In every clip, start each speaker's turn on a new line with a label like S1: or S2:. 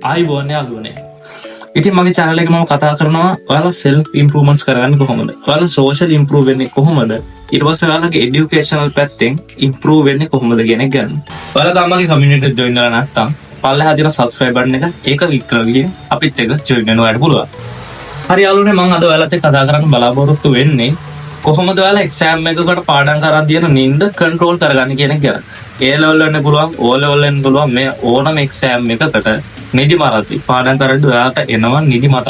S1: ආයිබෝන් යාළුවනේ. ඉතින් මගේ channel එකේ මම කතා කරනවා ඔයාලා self improvements කරගන්නේ කොහොමද? ඔයාලා social improve වෙන්නේ කොහොමද? ඊට පස්සේ ඔයාලගේ educational පැත්තෙන් improve වෙන්නේ කොහොමද කියන එක ගන්න. ඔයාලා තාමගේ community එකට join වෙලා නැත්නම් පල්ලෙහා තියෙන subscribe button එක ඒක click කරලා ගිහින් අපිත් එක්ක join වෙන්න ඔයාලට පුළුවන්. හරි යාළුවනේ මම අද ඔයාලත් එක්ක කතා කරන්න බලාපොරොත්තු වෙන්නේ කොහොමද ඔයාලා exam එකකට පාඩම් කරන් තියෙන නින්ද control කරගන්නේ කියන එක ගැන. A level වෙන්න පුළුවන්, O level වෙන්න පුළුවන් මේ ඕනම exam එකකට නිදිමතයි පාඩම් කරද්දී ඔයාලට එනවා නිදිමත.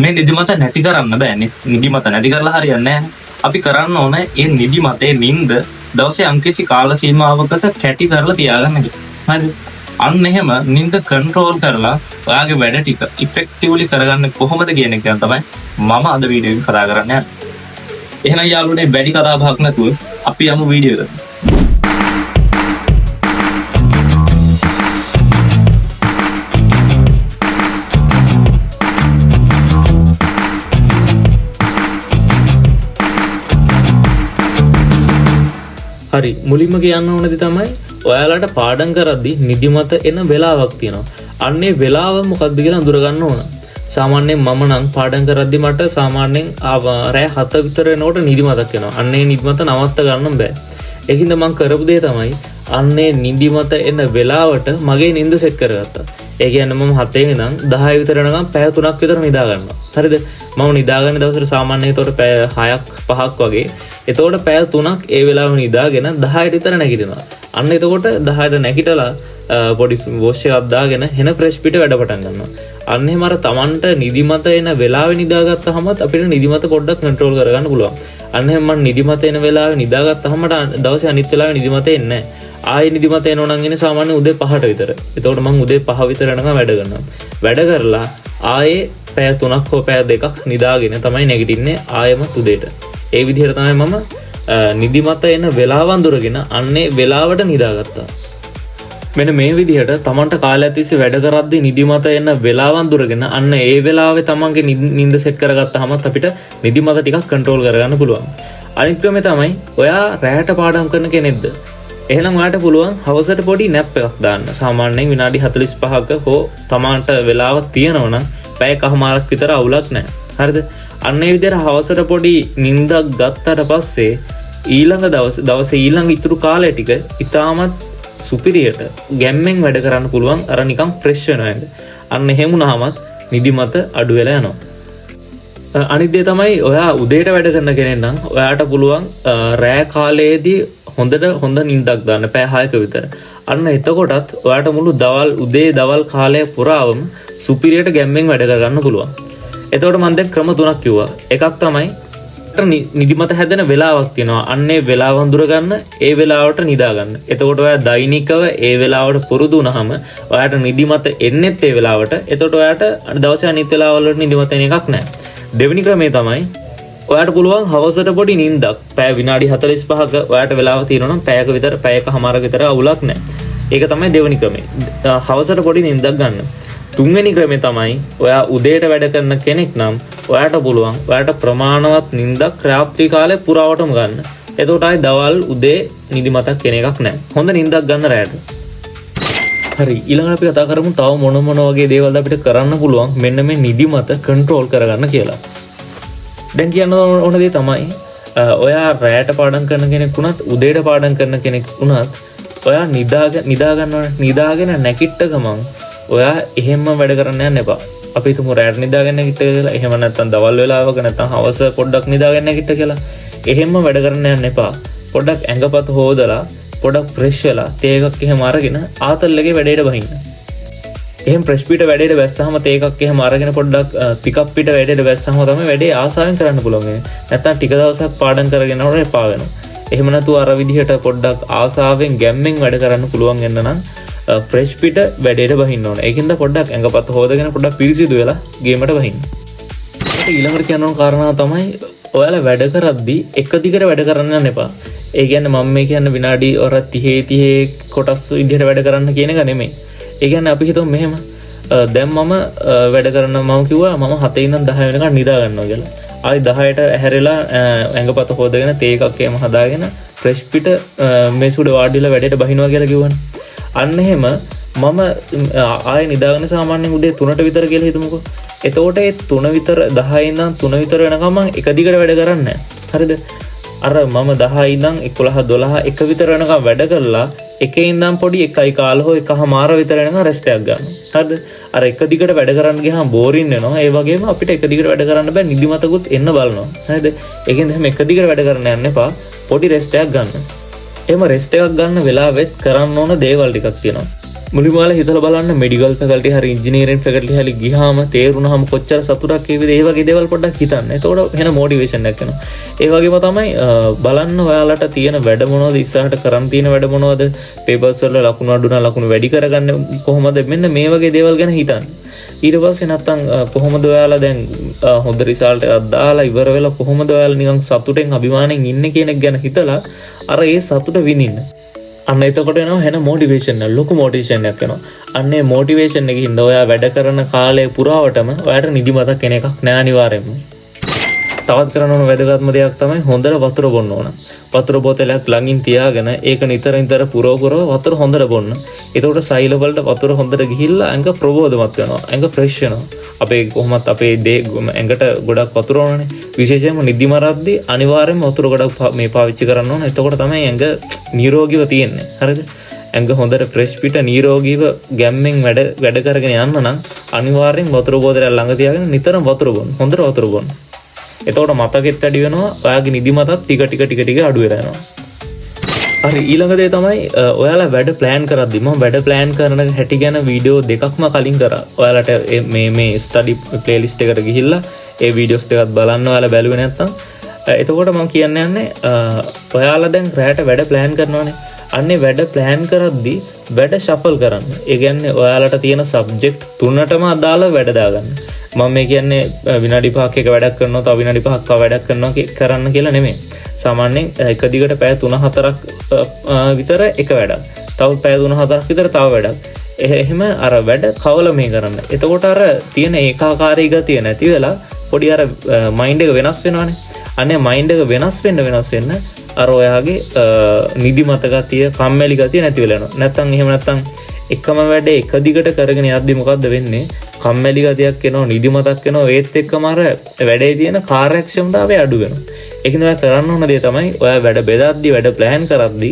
S1: මේ නිදිමත නැති කරන්න බෑ. නිදිමත නැති කරලා හරියන්නේ නැහැ. අපි කරන්න ඕනේ මේ නිදිමතේ නිින්ද දවසේ යම්කිසි කාල සීමාවකට කැටි කරලා තියාගන්න එක. හරිද? අන්න එහෙම නිින්ද කන්ට්‍රෝල් කරලා ඔයාගේ වැඩ ටික ඉෆෙක්ටිව්ලි කරගන්න කොහොමද කියන එක ගැන තමයි මම අද වීඩියෝ එකේ කතා කරන්න යන්නේ. එහෙනම් යාළුවනේ වැඩි කතා බහක් නැතුව අපි යමු වීඩියෝ එකට. හරි මුලින්ම කියන්න ඕනේදී තමයි ඔයාලට පාඩම් කරද්දී නිදිමත එන වෙලාවක් තියෙනවා. අන්නේ වෙලාව මොකක්ද කියලා අඳුර ගන්න ඕන. සාමාන්‍යයෙන් මම නම් පාඩම් කරද්දී මට සාමාන්‍යයෙන් රෑ 7 විතර වෙනකොට නිදිමතක් එනවා. අන්නේ නිදිමත නවත්ත ගන්න බෑ. ඒකින්ද මම කරපු දේ තමයි අන්නේ නිදිමත එන වෙලාවට මගේ නිින්ද සෙට් කරගත්තා. ඒ කියන්නේ මම 7 ඉඳන් 10 විතර වෙනකම් පැය 3ක් විතර නිදා ගන්නවා. හරිද? මම නිදාගන්න දවසට සාමාන්‍යයෙන් ඒතකොට පැය 6ක් 5ක් වගේ. එතකොට පැය 3ක් ඒ වෙලාවෙ නිදාගෙන 10ට විතර නැගිටිනවා. අන්න එතකොට 10ට නැගිටලා පොඩි වොෂ් එකක් දාගෙන හෙන ෆ්‍රෙෂ් පිට වැඩ පටන් ගන්නවා. අන්න එහෙම අර Tamanට නිදිමත එන වෙලාවෙ නිදාගත්තාම අපිට නිදිමත පොඩ්ඩක් කන්ට්‍රෝල් කරගන්න පුළුවන්. අන්න එහෙම මම නිදිමත එන වෙලාවෙ නිදාගත්තාම දවසේ අනිත් වෙලාවෙ නිදිමත එන්නේ නැහැ. ආයෙ නිදිමත එනවා නම් එන්නේ සාමාන්‍ය උදේ 5ට විතර. එතකොට මම උදේ 5 විතර යනකම් වැඩ කරනවා. වැඩ කරලා ආයෙ පැය 3ක් හෝ පැය 2ක් නිදාගෙන තමයි නැගිටින්නේ ආයෙමත් උදේට. ඒ විදිහට තමයි මම නිදිමත එන වෙලාව අඳුරගෙන අන්නේ වෙලාවට නිදාගත්තා. මෙන්න මේ විදිහට Tamanට කාලයක් තිස්සේ වැඩ කරද්දී නිදිමත එන වෙලාව අඳුරගෙන අන්න ඒ වෙලාවේ Tamanගේ නිින්ද සෙට් කරගත්තාම අපිට නිදිමත ටිකක් කන්ට්‍රෝල් කරගන්න පුළුවන්. අනිත් ක්‍රමය තමයි ඔයා රැයට පාඩම් කරන කෙනෙක්ද? එහෙනම් ඔයාට පුළුවන් හවසට පොඩි නැප් එකක් දාන්න. සාමාන්‍යයෙන් විනාඩි 45ක හෝ Tamanට වෙලාවක් තියෙනවා නම් පැයකමාරක් විතර අවුලක් නැහැ. හරිද? අන්න ඒ විදිහට හවසට පොඩි නිින්දක් ගත්තට පස්සේ ඊළඟ දවසේ ඊළඟ ඉතුරු කාලය ටික ඉතාමත් සුපිරියට ගැම්මෙන් වැඩ කරන්න පුළුවන්. අර නිකන් ෆ්‍රෙෂ් වෙනවා. අන්න එහෙම වුණාමත් නිදිමත අඩු වෙලා යනවා. අනිත් දේ තමයි ඔයා උදේට වැඩ කරන කෙනෙක් නම් ඔයාට පුළුවන් රෑ කාලයේදී හොඳ නිින්දක් දාන්න පැය 6ක විතර. අන්න එතකොටත් ඔයාට මුළු උදේ දවල් කාලය පුරාවම සුපිරියට ගැම්මෙන් වැඩ කරගන්න පුළුවන්. එතකොට මම දැන් ක්‍රම 3ක් කිව්වා. එකක් තමයි නිදිමත හැදෙන වෙලාවක් තියෙනවා. අන්නේ වෙලාව හඳුර ගන්න, ඒ වෙලාවට නිදා ගන්න. එතකොට ඔයා දෛනිකව ඒ වෙලාවට පුරුදු වුණාම ඔයාට නිදිමත එන්නේත් ඒ වෙලාවට. එතකොට ඔයාට දවසේ අනිත් වෙලාවල් වලට නිදිමත එන එකක් නැහැ. දෙවෙනි ක්‍රමය තමයි ඔයාට පුළුවන් හවසට පොඩි නිින්දක් පැය විනාඩි 45ක ඔයාට වෙලාව තියෙනවා නම් පැයක විතර පැයකමාරක විතර අවුලක් නැහැ. ඒක තමයි දෙවෙනි ක්‍රමය. හවසට පොඩි නිින්දක් ගන්න. තුන්වෙනි ක්‍රමය තමයි ඔයා උදේට වැඩ කරන කෙනෙක් නම් ඔයාට පුළුවන් ඔයාට ප්‍රමාණවත් නිින්දක් රාත්‍රී කාලේ පුරාවටම ගන්න. එතකොට ආයි දවල් උදේ නිදිමතක් කෙන එකක් නැහැ. හොඳ නිින්දක් ගන්න රැයට. හරි ඊළඟට අපි කතා කරමු තව මොන වගේ දේවල්ද අපිට කරන්න පුළුවන් මෙන්න මේ නිදිමත කන්ට්‍රෝල් කරගන්න කියලා. දැන් කියන්න ඕන දේ තමයි ඔයා රැයට පාඩම් කරන කෙනෙක් වුණත් උදේට පාඩම් කරන කෙනෙක් වුණත් ඔයා නිදාගෙන නැගිට ගමන් ඔයා එහෙම වැඩ කරන්න යන්න එපා. අපි හිතමු රැට නිදාගෙන නැගිට කියලා. එහෙම නැත්නම් දවල් වෙලාවක නැත්නම් හවස පොඩ්ඩක් නිදාගෙන නැගිට කියලා. එහෙම වැඩ කරන්න යන්න එපා. පොඩ්ඩක් ඇඟපත හොදලා පොඩ්ඩක් ෆ්‍රෙෂ් වෙලා තේ එකක් එහෙම අරගෙන ආතල් එකේ වැඩේට බහින්න. එහෙම ෆ්‍රෙෂ් පිට වැඩේට වැස්සාම තේ එකක් එහෙම අරගෙන පොඩ්ඩක් පිකප් පිට වැඩේට වැස්සාම තමයි වැඩේ ආසාවෙන් කරන්න පුළුවන්. නැත්නම් ටික දවසක් පාඩම් කරගෙන යනකොට එපා වෙනවා. එහෙම නැතුව අර විදිහට පොඩ්ඩක් ආසාවෙන් ගැම්මෙන් වැඩ කරන්න පුළුවන් වෙන්න නම් ෆ්‍රෙෂ් පිට වැඩේට බහින්න ඕන. ඒකින්ද පොඩ්ඩක් ඇඟපත හොදගෙන පොඩ්ඩක් පිරිසිදු වෙලා ගේමට බහින්න. ඊළඟට කියන්න ඕන කාරණාව තමයි ඔයාලා වැඩ කරද්දී එක දිගට වැඩ කරන්න යන්න එපා. ඒ කියන්නේ මම මේ කියන්නේ විනාඩි 30 කොටස් විදිහට වැඩ කරන්න කියන එක නෙමෙයි. ඒ කියන්නේ අපි හිතමු මෙහෙම දැන් මම වැඩ කරන මම කිව්වා මම 7 ඉඳන් 10 වෙනකන් නිදා ගන්නවා කියලා. ආයි 10ට ඇහැරලා ඇඟපත හොදගෙන තේ එකක් එහෙම හදාගෙන ෆ්‍රෙෂ් පිට මේසුඩ වාඩිලා වැඩේට බහිනවා කියලා කිව්වනේ. අන්න එහෙම මම ආයෙ නිදාගෙන සාමාන්‍යයෙන් උදේ 3ට විතර කියලා හිතමුකෝ. එතකොට ඒ 3 විතර 10 ඉඳන් 3 විතර වෙනකම් මම එක දිගට වැඩ කරන්නේ නැහැ. හරිද? අර මම 10 ඉඳන් 11 12 එක විතර වෙනකම් වැඩ කරලා එකේ ඉඳන් පොඩි 1:15 හෝ 1:00 විතර වෙනකම් රෙස්ට් එකක් ගන්නවා. හරිද? අර එක දිගට වැඩ කරන්න ගියාම බෝරින් වෙනවා. ඒ වගේම අපිට එක දිගට වැඩ කරන්න බෑ, නිදිමතකුත් එන්න බලනවා. හරිද? ඒකෙන්ද එහෙම එක දිගට වැඩ කරන්න යන්න එපා. පොඩි රෙස්ට් එකක් ගන්න. එහෙම රෙස්ට් එකක් ගන්න වෙලාවෙත් කරන්න ඕන දේවල් ටිකක් තියෙනවා. මුලින්ම හිතලා බලන්න මෙඩිකල් ෆැකල්ටි හරි ඉංජිනේරින් ෆැකල්ටි හරි ගියාම තේරුණාම කොච්චර සතුටක් ඒවිද, ඒ වගේ දේවල් පොඩ්ඩක් හිතන්න. එතකොට වෙන මොටිවේෂන් එකක් එනවා. ඒ වගේම තමයි බලන්න ඔයාලට තියෙන වැඩ මොනවද, ඉස්සරහට කරන් තියෙන වැඩ මොනවද, පේපර්ස් වල ලකුණු අඩු නම් ලකුණු වැඩි කරගන්න කොහොමද, මෙන්න මේ වගේ දේවල් ගැන හිතන්න. ඊට පස්සේ නැත්තම් කොහොමද ඔයාලා දැන් හොඳ රිසල්ට් එකක් දාලා ඉවර වෙලා කොහොමද ඔයාලා නිකන් සතුටෙන් අභිමාණයෙන් ඉන්නේ කියන එක ගැන හිතලා අර ඒ සතුට විඳින්න. අන්න එතකොට එනවා වෙන මොටිවේෂන් එක, ලොකු මොටිවේෂන් එකක් එනවා. අන්න ඒ මොටිවේෂන් එකකින් ඉඳ ඔයා වැඩ කරන කාලය පුරාවටම ඔයාට නිදිමතක් එන එකක් නෑ අනිවාර්යයෙන්ම. තවත් කරන්න ඕන වැදගත්ම දෙයක් තමයි හොඳට වතුර බොන්න ඕන. වතුර බෝතලයක් ළඟින් තියාගෙන ඒක නිතර පුරව වතුර හොඳට බොන්න. එතකොට සෛල වලට වතුර හොඳට ගිහිල්ලා ඇඟ ප්‍රබෝධමත් වෙනවා. ඇඟ ෆ්‍රෙෂ් වෙනවා. අපේ කොහොමත් අපේ ඇඟට ගොඩක් වතුර ඕනනේ. විශේෂයෙන්ම නිදිමරද්දී අනිවාර්යෙන්ම වතුර ගොඩක් මේ පාවිච්චි කරන්න ඕන. එතකොට තමයි ඇඟ නිරෝගීව තියෙන්නේ. හරිද? ඇඟ හොඳට ෆ්‍රෙෂ් පිට නිරෝගීව ගැම්මෙන් වැඩ කරගෙන යන්න නම් අනිවාර්යෙන් වතුර බෝතලයක් ළඟ තියාගෙන නිතරම වතුර බොන්න. හොඳට වතුර බොන්න. එතකොට මතකෙත් වැඩි වෙනවා, ඔයාගේ නිදිමතත් ටික අඩු වෙලා යනවා. හරි, ඊළඟ දේ තමයි ඔයාලා වැඩ ප්ලෑන් කරද්දි මම වැඩ ප්ලෑන් කරන හැටි ගැන වීඩියෝ දෙකක්ම කලින් කරා. ඔයාලට මේ ස්ටඩි ප්ලේලිස්ට් එකට ගිහිල්ලා ඒ වීඩියෝස් දෙකත් බලන්න ඔයාලා බැලුවේ නැත්නම්. එතකොට මම කියන්නේ ඔයාලා දැන් රැට වැඩ ප්ලෑන් කරනවානේ. අන්නේ වැඩ ප්ලෑන් කරද්දි වැඩ ෂෆල් කරන්න. ඒ කියන්නේ ඔයාලට තියෙන සබ්ජෙක්ට් 3ටම අදාළ වැඩ දාගන්න. මම මේ කියන්නේ විනාඩි 5ක් එක වැඩක් කරනවා, තව විනාඩි 5ක් තව වැඩක් කරනවා කරන්න කියලා නෙමෙයි. සාමාන්‍යයෙන් එක දිගට පැය 3-4ක් විතර එක වැඩක්. තව පැය 3-4ක් විතර තව වැඩක්. එහෙම අර වැඩ කවල මේ කරන්න. එතකොට අර තියෙන ඒකාකාරී ගතිය නැති වෙලා පොඩි අර මයින්ඩ් එක වෙනස් වෙනවානේ. අනේ මයින්ඩ් එක වෙනස් වෙන්න අර ඔයාගේ නිදිමත ගතිය, කම්මැලි ගතිය නැති වෙලා යනවා. නැත්තම් එකම වැඩේ එක දිගට කරගෙන යද්දි මොකද්ද වෙන්නේ? කම්මැලි ගතියක් එනවා, නිදිමතක් එනවා. ඒත් එක්කම අර වැඩේ තියෙන කාර්යක්ෂමතාවය අඩු වෙනවා. ඒකින් ඔයා කරන්න ඕන දේ තමයි ඔයා වැඩ බෙදද්දි, වැඩ ප්ලෑන් කරද්දි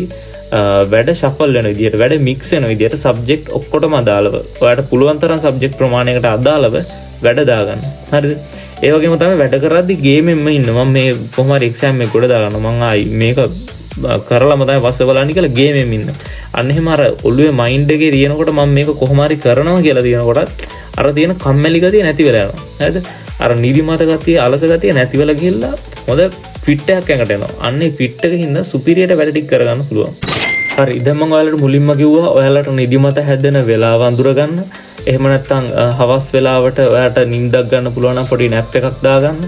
S1: වැඩ ෂෆල් වෙන විදියට, වැඩ මික්ස් වෙන විදියට සබ්ජෙක්ට් ඔක්කොටම අදාළව ඔයාට පුළුවන් තරම් සබ්ජෙක්ට් ප්‍රමාණයකට අදාළව වැඩ දාගන්න. හරිද? ඒ වගේම තමයි වැඩ කරද්දි ගේමෙන්ම ඉන්න. මම මේ කොහොම හරි එක්සෑම් එක ගොඩ දාගන්නවා. මම ආයි මේක කරලාම තමයි පස්සේ බලන්නේ කියලා ගේමෙන් ඉන්න. අන්න එහෙම අර ඔළුවේ මයින්ඩ් එකේ තියෙනකොට මම මේක කොහොම හරි කරනවා කියලා තියෙනකොට අර තියෙන කම්මැලි ගතිය නැති වෙලා යනවා. හරිද? අර නිදිමත ගතිය, අලස ගතිය නැති වෙලා ගිහිල්ලා හොඳ ෆිට් එකක් ඇඟට එනවා. අන්නේ ෆිට් එකකින් සුපිරියට වැඩ ටික කරගන්න පුළුවන්. හරි, දැන් මම ඔයාලට මුලින්ම කිව්වා ඔයාලට නිදිමත හැදෙන වෙලාව අඳුර ගන්න. එහෙම නැත්නම් හවස් වෙලාවට ඔයාලට නිින්දක් ගන්න පුළුවන් නම් පොඩි නැප් එකක් දාගන්න.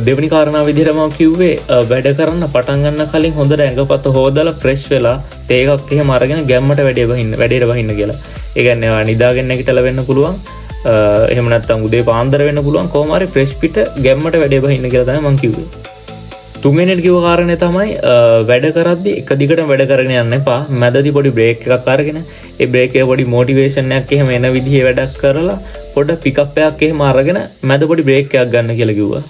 S1: දෙවෙනි කාරණාව විදිහට මම කිව්වේ වැඩ කරන්න පටන් ගන්න කලින් හොඳට ඇඟපත හොදලා ෆ්‍රෙෂ් වෙලා තේ එකක් එහෙම අරගෙන ගැම්මට වැඩේට වහින්න කියලා. ඒ කියන්නේ ඔයා නිදාගෙන නැගිටලා වෙන්න පුළුවන්. එහෙම නැත්නම් උදේ පාන්දර වෙන්න පුළුවන්. කොහොම හරි ෆ්‍රෙෂ් පිට ගැම්මට වැඩේ වහින්න කියලා තමයි මම කිව්වේ. තුන්වෙනිට කිව්ව කාරණේ තමයි වැඩ කරද්දි එක දිගටම වැඩ කරගෙන යන්න එපා. මැදදී පොඩි බ්‍රේක් එකක් අරගෙන ඒ බ්‍රේක් එකේ පොඩි මොටිවේෂන් එකක් එහෙම එන විදිහේ වැඩක් කරලා පොඩ පිකප් එකක් එහෙම අරගෙන මැද පොඩි බ්‍රේක් එකක් ගන්න කියලා කිව්වා.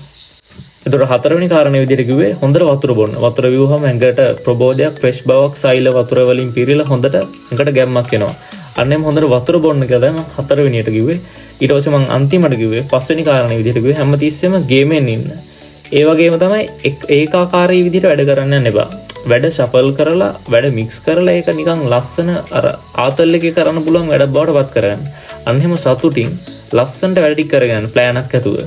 S1: එතකොට හතරවෙනි කාරණේ විදිහට කිව්වේ හොඳට වතුර බොන්න. වතුර බිව්වම ඇඟට ප්‍රබෝධයක්, ෆ්‍රෙෂ් බවක්, සෛල වතුර වලින් පිරීලා හොඳට ඇඟට ගැම්මක් එනවා. අන්නේම හොඳට වතුර බොන්න කියලා තමයි මම හතරවෙනියට කිව්වේ. ඊට පස්සේ මම අන්තිමට කිව්වේ පස්වෙනි කාරණේ විදිහට කිව්වේ හැමතිස්සෙම ගේමෙන් ඉන්න. ඒ වගේම තමයි ඒකාකාරී විදිහට වැඩ කරන්න යන්න එපා. වැඩ ෂෆල් කරලා, වැඩ මික්ස් කරලා ඒක නිකන් ලස්සන අර ආතල් එකේ කරන්න පුළුවන් වැඩක් බවට පත් කරගන්න. අන්න එහෙම සතුටින් ලස්සනට වැඩ ටික කරගෙන ප්ලෑනක් ඇතුව.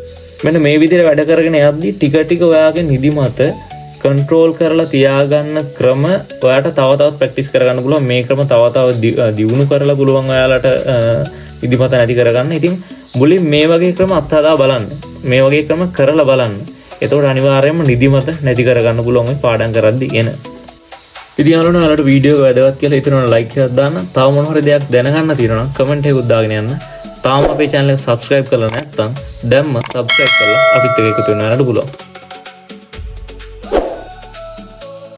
S1: මෙන්න මේ විදිහට වැඩ කරගෙන යද්දි ටික ඔයාගේ නිදිමත කන්ට්‍රෝල් කරලා තියාගන්න ක්‍රම ඔයාට තව තවත් ප්‍රැක්ටිස් කරගන්න පුළුවන්. මේ ක්‍රම තව දියුණු කරලා පුළුවන් ඔයාලට නිදිමත නැති කරගන්න. ඉතින් මුලින් මේ වගේ ක්‍රම අත්හදා බලන්න. මේ වගේ ක්‍රම කරලා බලන්න. එතකොට අනිවාර්යයෙන්ම නිදිමත නැති කරගන්න පුළුවන් ඔය පාඩම් කරද්දි එන. ඉතින් යාළුවනේ ඔයාලට වීඩියෝ එක වැදගත් කියලා හිතනවා ලයික් එකක් දාන්න. තව මොන හරි දෙයක් දැනගන්න තියෙනවා නම් කමෙන්ට් එකකුත් දාගෙන යන්න. තාම අපේ channel එක subscribe කරලා නැත්නම් දැම්ම subscribe කරලා අපිත් එක්ක එකතු වෙන්න පුළුවන්.